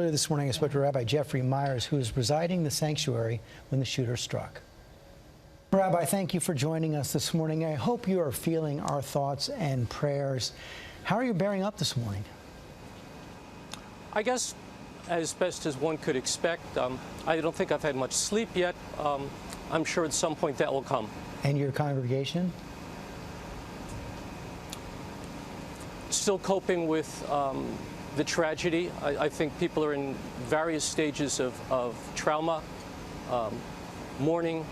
Earlier this morning, I spoke to Rabbi Jeffrey Myers, who was residing in the sanctuary when the shooter struck. Rabbi, thank you for joining us this morning. I hope you are feeling our thoughts and prayers. How are you bearing up this morning? I guess as best as one could expect. I don't think I've had much sleep yet. I'm sure at some point that will come. And your congregation? Still coping with the tragedy. I think people are in various stages of trauma, mourning,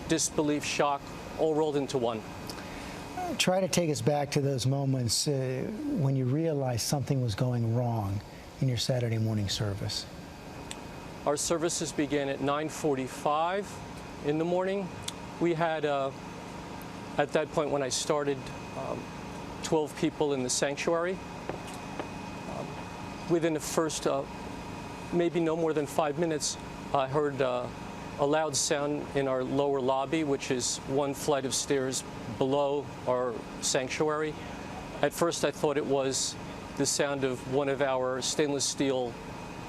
disbelief, shock, all rolled into one. Try to take us back to those moments when you realized something was going wrong in your Saturday morning service. Our services began at 9:45 in the morning. We had, at that point when I started, 12 people in the sanctuary. Within the first, maybe no more than 5 minutes, I heard a loud sound in our lower lobby, which is one flight of stairs below our sanctuary. At first I thought it was the sound of one of our stainless steel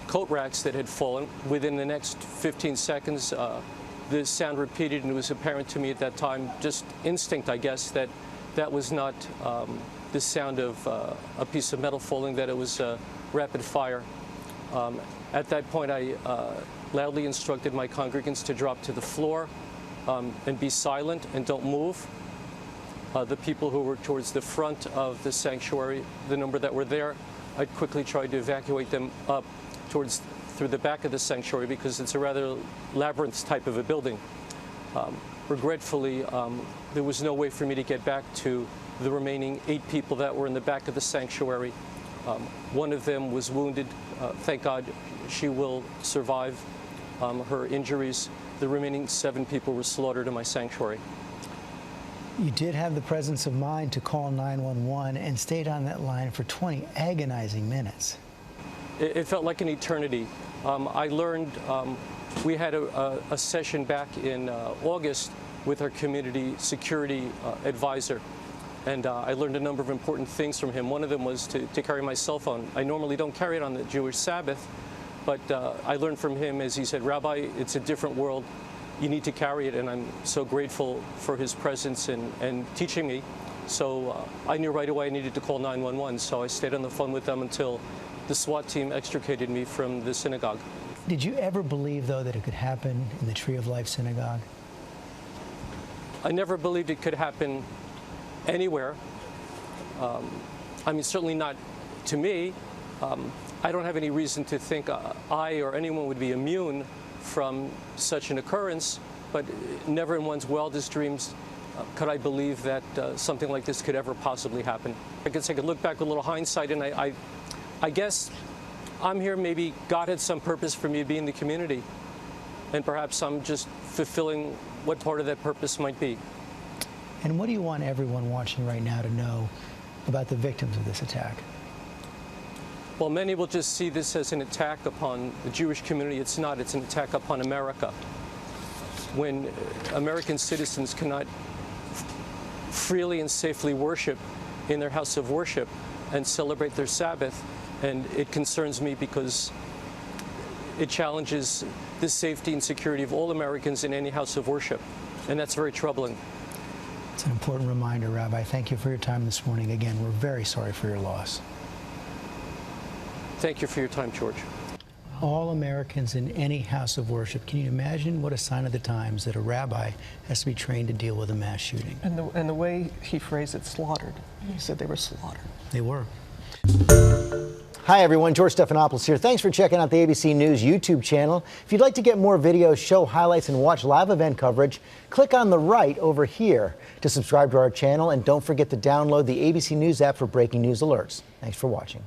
coat racks that had fallen. Within the next 15 seconds, the sound repeated, and it was apparent to me at that time, just instinct, I guess, that that was not the sound of a piece of metal falling, that it was rapid fire. At that point, I loudly instructed my congregants to drop to the floor and be silent and don't move. The people who were towards the front of the sanctuary, the number that were there, I quickly tried to evacuate them up through the back of the sanctuary because it's a rather labyrinth type of a building. Regretfully, there was no way for me to get back to the remaining 8 people that were in the back of the sanctuary. One of them was wounded. Thank God she will survive her injuries. The remaining 7 people were slaughtered in my sanctuary. You did have the presence of mind to call 911 and stayed on that line for 20 agonizing minutes. It felt like an eternity. I learned, we had a session back in August with our community security advisor, and I learned a number of important things from him. One of them was to carry my cell phone. I normally don't carry it on the Jewish Sabbath, but I learned from him, as he said, Rabbi, it's a different world. You need to carry it, and I'm so grateful for his presence and teaching me. So I knew right away I needed to call 911, so I stayed on the phone with them until the SWAT team extricated me from the synagogue. Did you ever believe, though, that it could happen in the Tree of Life synagogue? I never believed it could happen anywhere. I mean, certainly not to me. I don't have any reason to think I or anyone would be immune from such an occurrence, but never in one's wildest dreams could I believe that something like this could ever possibly happen. I guess I could look back with a little hindsight, and I guess I'm here, maybe God had some purpose for me to be in the community, and perhaps I'm just fulfilling what part of that purpose might be. And what do you want everyone watching right now to know about the victims of this attack? Well, many will just see this as an attack upon the Jewish community. It's not. It's an attack upon America. When American citizens cannot freely and safely worship in their house of worship and celebrate their Sabbath, and it concerns me because it challenges the safety and security of all Americans in any house of worship, and that's very troubling. It's an important reminder, Rabbi. Thank you for your time this morning. Again, we're very sorry for your loss. Thank you for your time, George. All Americans in any house of worship. Can you imagine what a sign of the times that a rabbi has to be trained to deal with a mass shooting? And the way he phrased it, slaughtered. He said they were slaughtered. They were. Hi everyone, George Stephanopoulos here. Thanks for checking out the ABC News YouTube channel. If you'd like to get more videos, show highlights, and watch live event coverage, click on the right over here to subscribe to our channel, and don't forget to download the ABC News app for breaking news alerts. Thanks for watching.